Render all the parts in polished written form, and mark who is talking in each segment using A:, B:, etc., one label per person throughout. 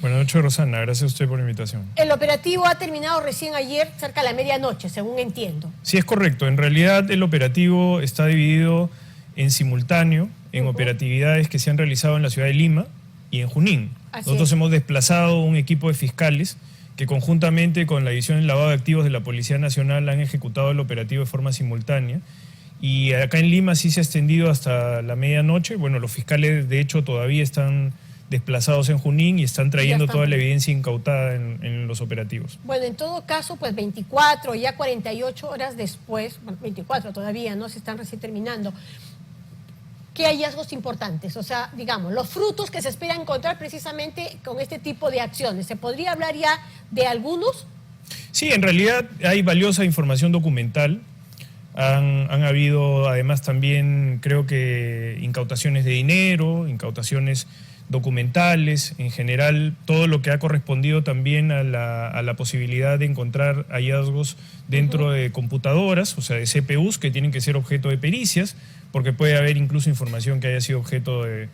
A: Buenas noches, Rosana. Gracias a usted por la invitación.
B: El operativo ha terminado recién ayer, cerca de la medianoche, según entiendo.
A: Sí, es correcto. En realidad, el operativo está dividido en simultáneo, en operatividades que se han realizado en la ciudad de Lima y en Junín. Nosotros hemos desplazado un equipo de fiscales que conjuntamente con la División del Lavado de Activos de la Policía Nacional han ejecutado el operativo de forma simultánea. Y acá en Lima sí se ha extendido hasta la medianoche. Bueno, los fiscales de hecho todavía están desplazados en Junín y están trayendo toda la evidencia incautada en los operativos.
B: Bueno, en todo caso, pues 24, ya 48 horas después, bueno, 24 todavía, no se están recién terminando. ¿Qué hallazgos importantes? O sea, digamos, los frutos que se espera encontrar precisamente con este tipo de acciones. ¿Se podría hablar ya de algunos?
A: Sí, en realidad hay valiosa información documental. Han habido además también, creo que, incautaciones de dinero, incautaciones documentales, en general todo lo que ha correspondido también a la posibilidad de encontrar hallazgos dentro de computadoras, o sea, de CPUs que tienen que ser objeto de pericias, porque puede haber incluso información que haya sido objeto de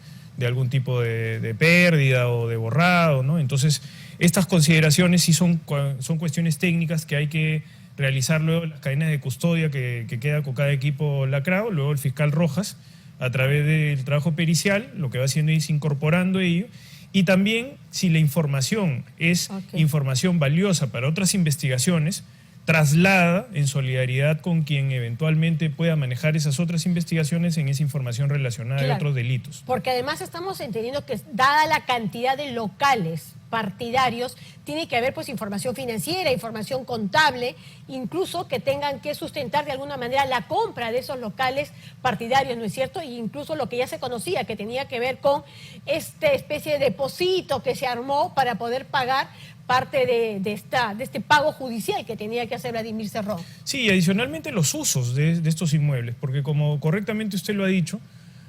A: algún tipo de pérdida o de borrado, ¿no? Entonces, estas consideraciones sí son cuestiones técnicas que hay que realizar luego las cadenas de custodia que queda con cada equipo lacrado, luego el fiscal Rojas, a través del trabajo pericial, lo que va haciendo es incorporando ello, y también si la información es información valiosa para otras investigaciones, traslada en solidaridad con quien eventualmente pueda manejar esas otras investigaciones en esa información relacionada a otros delitos.
B: Porque además estamos entendiendo que dada la cantidad de locales partidarios, tiene que haber pues información financiera, información contable, incluso que tengan que sustentar de alguna manera la compra de esos locales partidarios, ¿no es cierto? E incluso lo que ya se conocía, que tenía que ver con esta especie de depósito que se armó para poder pagar parte de este pago judicial que tenía que hacer Vladimir Cerrón.
A: Sí, y adicionalmente los usos de estos inmuebles, porque como correctamente usted lo ha dicho,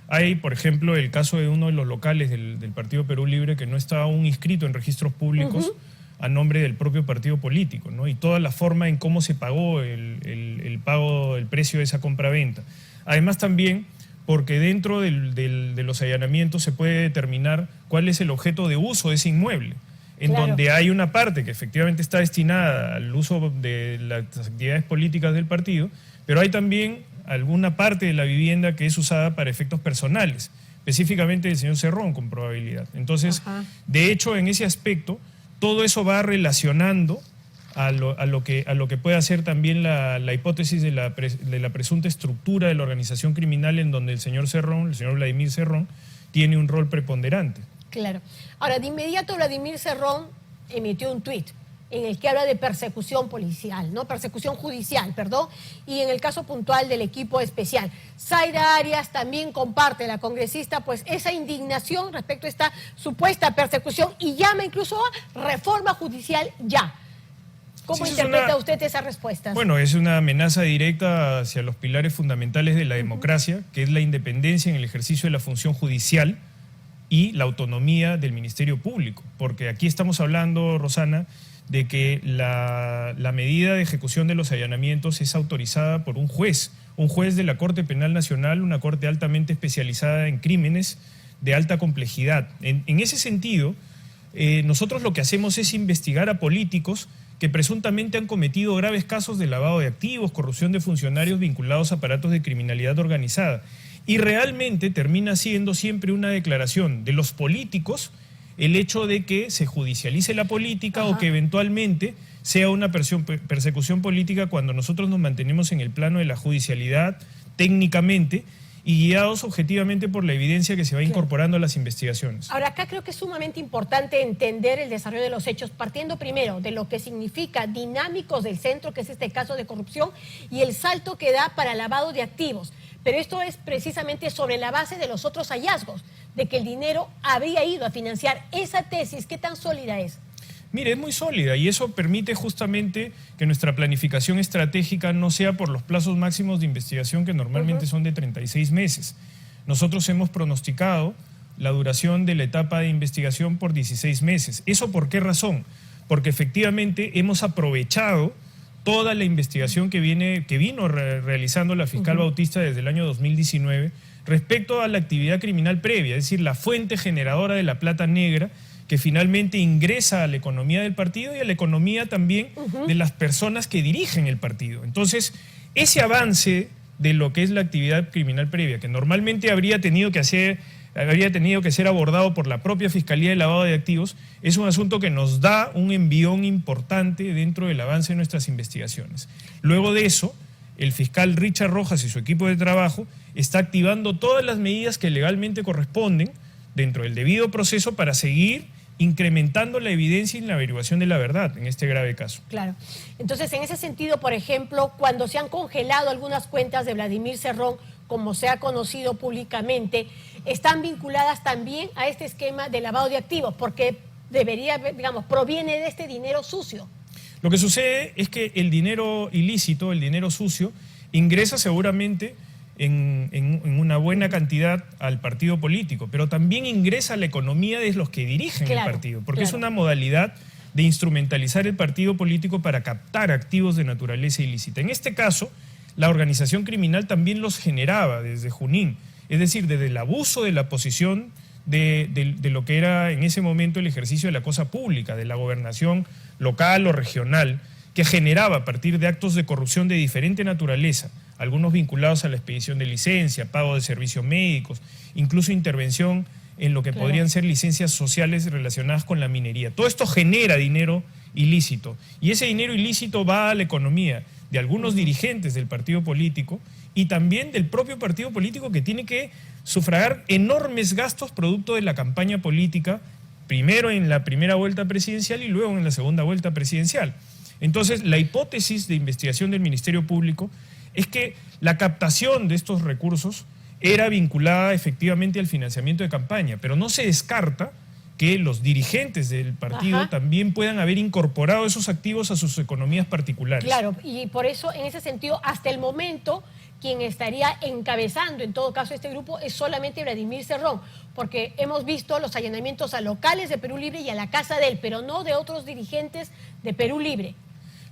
A: hay, por ejemplo, el caso de uno de los locales del Partido Perú Libre que no está aún inscrito en registros públicos a nombre del propio partido político, ¿no? Y toda la forma en cómo se pagó el pago del precio de esa compraventa. Además también porque dentro de los allanamientos se puede determinar cuál es el objeto de uso de ese inmueble, en donde hay una parte que efectivamente está destinada al uso de las actividades políticas del partido, pero hay también alguna parte de la vivienda que es usada para efectos personales, específicamente del señor Cerrón, con probabilidad. Entonces, de hecho, en ese aspecto, todo eso va relacionando a lo que puede hacer también la hipótesis de la presunta estructura de la organización criminal en donde el señor Cerrón, el señor Vladimir Cerrón, tiene un rol preponderante.
B: Claro. Ahora, de inmediato Vladimir Cerrón emitió un tuit en el que habla de persecución policial, ¿no? Persecución judicial, perdón, y en el caso puntual del equipo especial. Zaira Arias también comparte, la congresista, pues esa indignación respecto a esta supuesta persecución y llama incluso a reforma judicial ya. ¿Cómo interpreta usted esa respuesta?
A: Bueno, es una amenaza directa hacia los pilares fundamentales de la democracia, que es la independencia en el ejercicio de la función judicial y la autonomía del Ministerio Público, porque aquí estamos hablando, Rosana, de que la medida de ejecución de los allanamientos es autorizada por un juez de la Corte Penal Nacional, una corte altamente especializada en crímenes de alta complejidad. En ese sentido, nosotros lo que hacemos es investigar a políticos que presuntamente han cometido graves casos de lavado de activos, corrupción de funcionarios vinculados a aparatos de criminalidad organizada. Y realmente termina siendo siempre una declaración de los políticos el hecho de que se judicialice la política o que eventualmente sea una persecución política cuando nosotros nos mantenemos en el plano de la judicialidad técnicamente y guiados objetivamente por la evidencia que se va incorporando a las investigaciones.
B: Ahora, acá creo que es sumamente importante entender el desarrollo de los hechos, partiendo primero de lo que significa dinámicos del centro, que es este caso de corrupción, y el salto que da para lavado de activos. Pero esto es precisamente sobre la base de los otros hallazgos, de que el dinero habría ido a financiar esa tesis. ¿Qué tan sólida es?
A: Mire, es muy sólida y eso permite justamente que nuestra planificación estratégica no sea por los plazos máximos de investigación que normalmente son de 36 meses. Nosotros hemos pronosticado la duración de la etapa de investigación por 16 meses. ¿Eso por qué razón? Porque efectivamente hemos aprovechado toda la investigación que vino realizando la fiscal Bautista desde el año 2019 respecto a la actividad criminal previa, es decir, la fuente generadora de la plata negra que finalmente ingresa a la economía del partido y a la economía también de las personas que dirigen el partido. Entonces, ese avance de lo que es la actividad criminal previa, que normalmente habría tenido que ser abordado por la propia Fiscalía de Lavado de Activos, es un asunto que nos da un envión importante dentro del avance de nuestras investigaciones. Luego de eso, el fiscal Richard Rojas y su equipo de trabajo está activando todas las medidas que legalmente corresponden dentro del debido proceso para seguir incrementando la evidencia y la averiguación de la verdad en este grave caso.
B: Claro. Entonces, en ese sentido, por ejemplo, cuando se han congelado algunas cuentas de Vladimir Cerrón, como se ha conocido públicamente, están vinculadas también a este esquema de lavado de activos, porque debería, digamos, proviene de este dinero sucio.
A: Lo que sucede es que el dinero ilícito, el dinero sucio, ingresa seguramente en una buena cantidad al partido político, pero también ingresa a la economía de los que dirigen el partido, porque es una modalidad de instrumentalizar el partido político para captar activos de naturaleza ilícita. En este caso, la organización criminal también los generaba desde Junín, es decir, desde el abuso de la posición de lo que era en ese momento el ejercicio de la cosa pública, de la gobernación local o regional, que generaba a partir de actos de corrupción de diferente naturaleza, algunos vinculados a la expedición de licencia, pago de servicios médicos, incluso intervención en lo que podrían ser licencias sociales relacionadas con la minería. Todo esto genera dinero ilícito, y ese dinero ilícito va a la economía de algunos dirigentes del partido político y también del propio partido político, que tiene que sufragar enormes gastos producto de la campaña política, primero en la primera vuelta presidencial y luego en la segunda vuelta presidencial. Entonces, la hipótesis de investigación del Ministerio Público es que la captación de estos recursos era vinculada efectivamente al financiamiento de campaña, pero no se descarta que los dirigentes del partido también puedan haber incorporado esos activos a sus economías particulares.
B: Claro, y por eso, en ese sentido, hasta el momento, quien estaría encabezando, en todo caso, este grupo es solamente Vladimir Cerrón, porque hemos visto los allanamientos a locales de Perú Libre y a la casa de él, pero no de otros dirigentes de Perú Libre.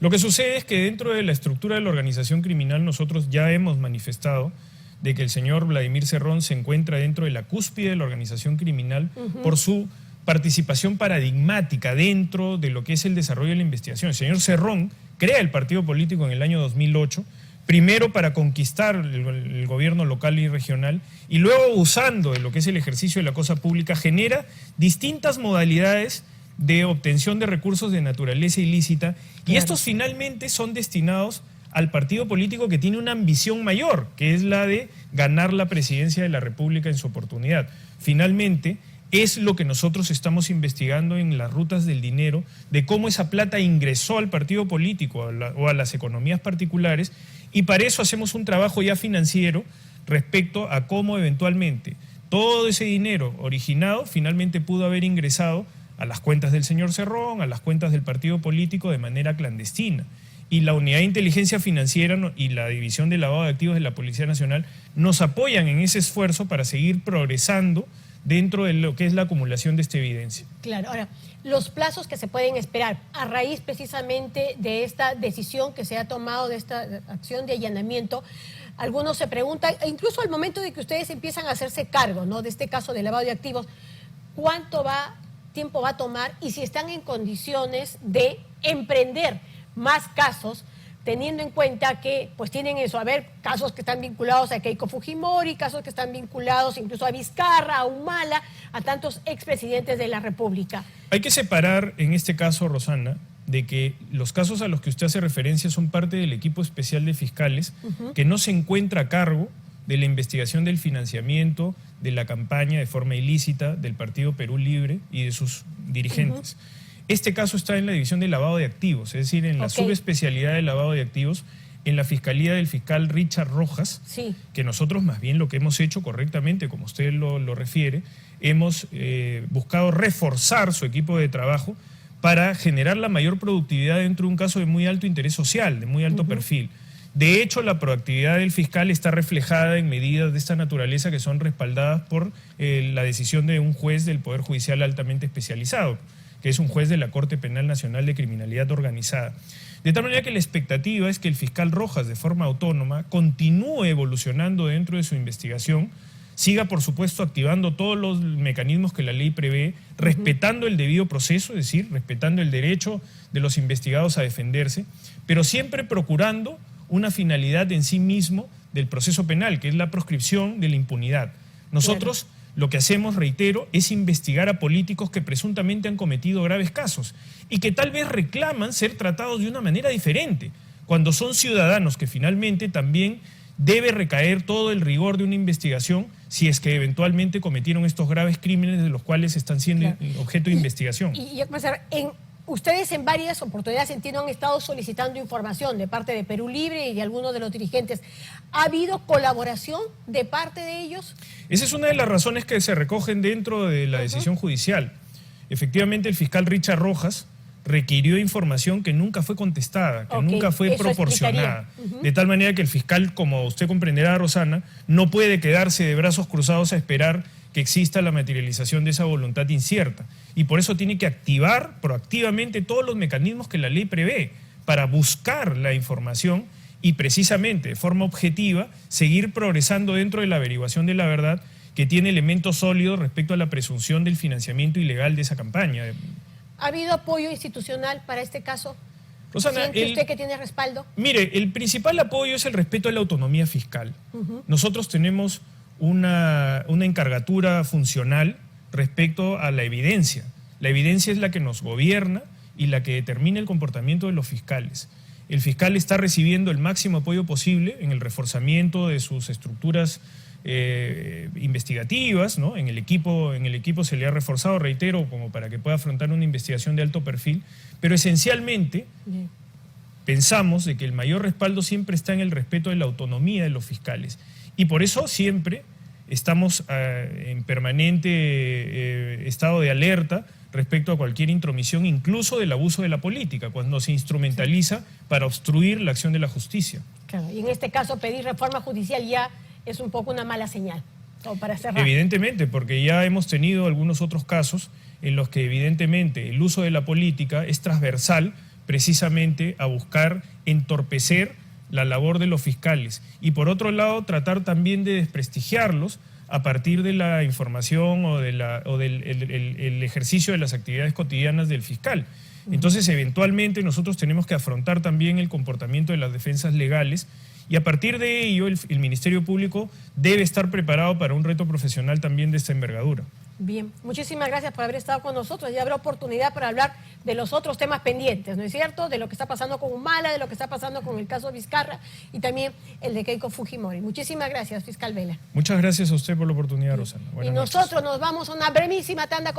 A: Lo que sucede es que dentro de la estructura de la organización criminal nosotros ya hemos manifestado de que el señor Vladimir Cerrón se encuentra dentro de la cúspide de la organización criminal por su participación paradigmática dentro de lo que es el desarrollo de la investigación. El señor Cerrón crea el partido político en el año 2008, primero para conquistar el gobierno local y regional, y luego, usando de lo que es el ejercicio de la cosa pública, genera distintas modalidades de obtención de recursos de naturaleza ilícita, y estos finalmente son destinados al partido político que tiene una ambición mayor, que es la de ganar la presidencia de la República en su oportunidad. Finalmente, es lo que nosotros estamos investigando en las rutas del dinero, de cómo esa plata ingresó al partido político o a las economías particulares, y para eso hacemos un trabajo ya financiero respecto a cómo eventualmente todo ese dinero originado finalmente pudo haber ingresado a las cuentas del señor Cerrón, a las cuentas del partido político de manera clandestina. Y la Unidad de Inteligencia Financiera y la División de Lavado de Activos de la Policía Nacional nos apoyan en ese esfuerzo para seguir progresando dentro de lo que es la acumulación de esta evidencia.
B: Claro, ahora, los plazos que se pueden esperar a raíz precisamente de esta decisión que se ha tomado, de esta acción de allanamiento, algunos se preguntan, incluso al momento de que ustedes empiezan a hacerse cargo, ¿no?, de este caso de lavado de activos, ¿cuánto tiempo va a tomar y si están en condiciones de emprender más casos, teniendo en cuenta que pues tienen eso, casos que están vinculados a Keiko Fujimori, casos que están vinculados incluso a Vizcarra, a Humala, a tantos expresidentes de la República?
A: Hay que separar en este caso, Rosana, de que los casos a los que usted hace referencia son parte del equipo especial de fiscales que no se encuentra a cargo de la investigación del financiamiento de la campaña de forma ilícita del Partido Perú Libre y de sus dirigentes. Este caso está en la división de lavado de activos, es decir, en la subespecialidad de lavado de activos, en la fiscalía del fiscal Richard Rojas, que nosotros más bien lo que hemos hecho correctamente, como usted lo refiere, hemos buscado reforzar su equipo de trabajo para generar la mayor productividad dentro de un caso de muy alto interés social, de muy alto perfil. De hecho, la proactividad del fiscal está reflejada en medidas de esta naturaleza que son respaldadas por la decisión de un juez del Poder Judicial altamente especializado, que es un juez de la Corte Penal Nacional de Criminalidad Organizada. De tal manera que la expectativa es que el fiscal Rojas, de forma autónoma, continúe evolucionando dentro de su investigación, siga, por supuesto, activando todos los mecanismos que la ley prevé, respetando el debido proceso, es decir, respetando el derecho de los investigados a defenderse, pero siempre procurando una finalidad en sí mismo del proceso penal, que es la proscripción de la impunidad. Nosotros lo que hacemos, reitero, es investigar a políticos que presuntamente han cometido graves casos y que tal vez reclaman ser tratados de una manera diferente, cuando son ciudadanos que finalmente también debe recaer todo el rigor de una investigación si es que eventualmente cometieron estos graves crímenes de los cuales están siendo objeto de investigación.
B: Ustedes en varias oportunidades, entiendo, han estado solicitando información de parte de Perú Libre y de algunos de los dirigentes. ¿Ha habido colaboración de parte de ellos?
A: Esa es una de las razones que se recogen dentro de la decisión judicial. Efectivamente, el fiscal Richard Rojas requirió información que nunca fue contestada, que nunca fue proporcionada. De tal manera que el fiscal, como usted comprenderá, Rosana, no puede quedarse de brazos cruzados a esperar que exista la materialización de esa voluntad incierta. Y por eso tiene que activar proactivamente todos los mecanismos que la ley prevé para buscar la información y precisamente de forma objetiva seguir progresando dentro de la averiguación de la verdad, que tiene elementos sólidos respecto a la presunción del financiamiento ilegal de esa campaña.
B: ¿Ha habido apoyo institucional para este caso?
A: Rosana,
B: ¿Siente usted que tiene respaldo?
A: Mire, el principal apoyo es el respeto a la autonomía fiscal. Nosotros tenemos una encargatura funcional respecto a la evidencia. La evidencia es la que nos gobierna y la que determina el comportamiento de los fiscales. El fiscal está recibiendo el máximo apoyo posible en el reforzamiento de sus estructuras investigativas, ¿no? En el equipo se le ha reforzado, reitero, como para que pueda afrontar una investigación de alto perfil, pero esencialmente pensamos de que el mayor respaldo siempre está en el respeto de la autonomía de los fiscales. Y por eso siempre estamos en permanente estado de alerta respecto a cualquier intromisión, incluso del abuso de la política, cuando se instrumentaliza para obstruir la acción de la justicia.
B: Claro, y en este caso pedir reforma judicial ya es un poco una mala señal, como para cerrar.
A: Evidentemente, porque ya hemos tenido algunos otros casos en los que evidentemente el uso de la política es transversal precisamente a buscar entorpecer la labor de los fiscales y por otro lado tratar también de desprestigiarlos a partir de la información o del ejercicio de las actividades cotidianas del fiscal. Entonces, eventualmente nosotros tenemos que afrontar también el comportamiento de las defensas legales y a partir de ello el Ministerio Público debe estar preparado para un reto profesional también de esta envergadura.
B: Bien, muchísimas gracias por haber estado con nosotros. Ya habrá oportunidad para hablar de los otros temas pendientes, ¿no es cierto? De lo que está pasando con Humala, de lo que está pasando con el caso Vizcarra y también el de Keiko Fujimori. Muchísimas gracias, fiscal Vela.
A: Muchas gracias a usted por la oportunidad, Rosana.
B: Y nosotros nos vamos a una brevísima tanda.